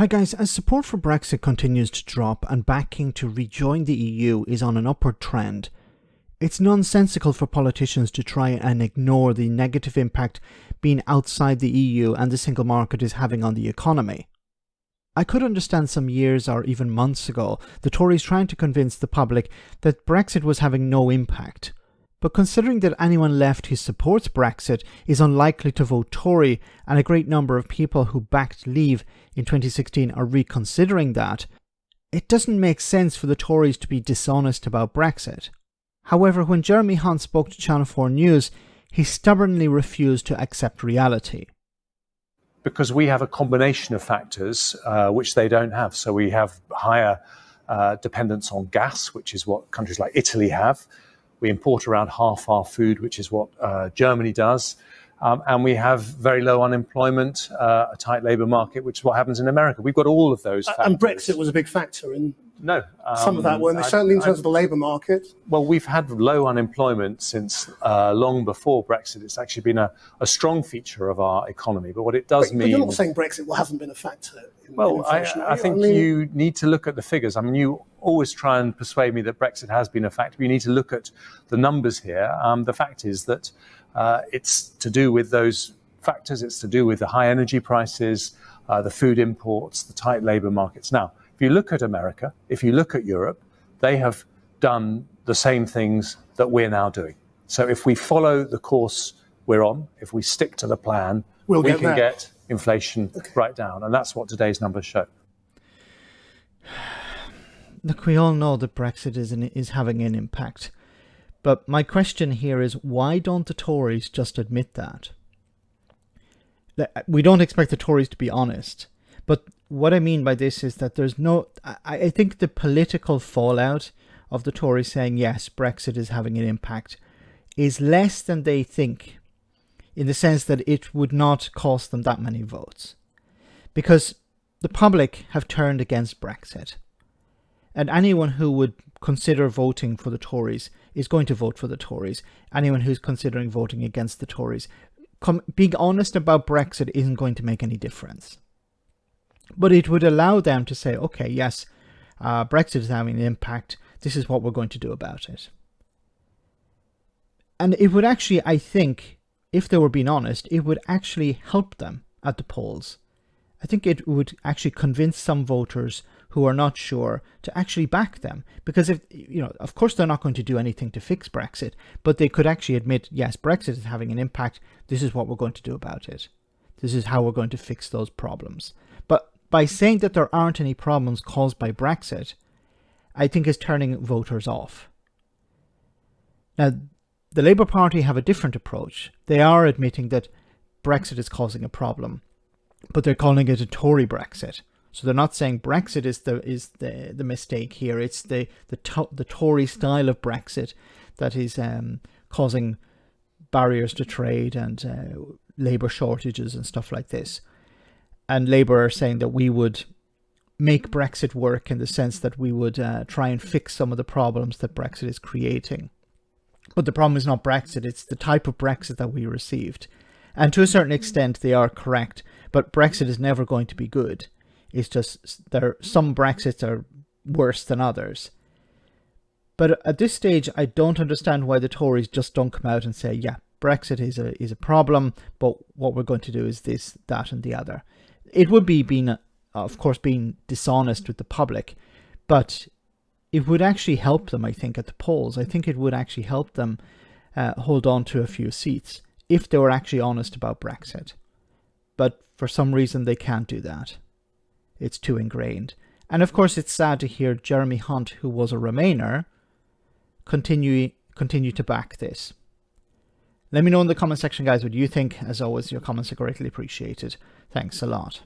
Hi guys, as support for Brexit continues to drop and backing to rejoin the EU is on an upward trend, it's nonsensical for politicians to try and ignore the negative impact being outside the EU and the single market is having on the economy. I could understand some years or even months ago the Tories trying to convince the public that Brexit was having no impact. But considering that anyone left who supports Brexit is unlikely to vote Tory, and a great number of people who backed Leave in 2016 are reconsidering that, it doesn't make sense for the Tories to be dishonest about Brexit. However, when Jeremy Hunt spoke to Channel 4 News, he stubbornly refused to accept reality. Because we have a combination of factors which they don't have. So we have higher dependence on gas, which is what countries like Italy have. We import around half our food, which is what Germany does. And we have very low unemployment, a tight labour market, which is what happens in America. We've got all of those factors. And Brexit was a big factor in some of that, weren't they? Certainly in terms of the labour market. Well, we've had low unemployment since long before Brexit. It's actually been a strong feature of our economy. But what it does mean... But you're not saying Brexit hasn't been a factor in inflation, I think you need to look at the figures. I mean, you always try and persuade me that Brexit has been a factor. You need to look at the numbers here. The fact is that it's to do with those factors. It's to do with the high energy prices, the food imports, the tight labour markets. Now, if you look at America, if you look at Europe, they have done the same things that we're now doing. So if we follow the course we're on, if we stick to the plan, we can get inflation right down. And that's what today's numbers show. Look, we all know that Brexit is having an impact. But my question here is, why don't the Tories just admit that? We don't expect the Tories to be honest. But what I mean by this is that I think the political fallout of the Tories saying, yes, Brexit is having an impact is less than they think, in the sense that it would not cost them that many votes. Because the public have turned against Brexit. And anyone who would consider voting for the Tories is going to vote for the Tories. Anyone who's considering voting against the Tories, being honest about Brexit isn't going to make any difference. But it would allow them to say, okay, yes, Brexit is having an impact. This is what we're going to do about it. And it would actually, I think, if they were being honest, it would actually help them at the polls. I think it would actually convince some voters who are not sure to actually back them. Because of course they're not going to do anything to fix Brexit, but they could actually admit, yes, Brexit is having an impact. This is what we're going to do about it. This is how we're going to fix those problems. But by saying that there aren't any problems caused by Brexit, I think is turning voters off. Now, the Labour Party have a different approach. They are admitting that Brexit is causing a problem, but they're calling it a Tory Brexit. So they're not saying Brexit is the mistake here. It's the Tory style of Brexit that is causing barriers to trade and labour shortages and stuff like this. And Labour are saying that we would make Brexit work in the sense that we would try and fix some of the problems that Brexit is creating. But the problem is not Brexit, it's the type of Brexit that we received. And to a certain extent, they are correct. But Brexit is never going to be good. It's just some Brexits are worse than others. But at this stage, I don't understand why the Tories just don't come out and say, yeah, Brexit is a problem, but what we're going to do is this, that, and the other. It would be being dishonest with the public, but it would actually help them, I think, at the polls. I think it would actually help them hold on to a few seats if they were actually honest about Brexit. But for some reason, they can't do that. It's too ingrained. And of course, it's sad to hear Jeremy Hunt, who was a Remainer, continue to back this. Let me know in the comment section, guys, what you think. As always, your comments are greatly appreciated. Thanks a lot.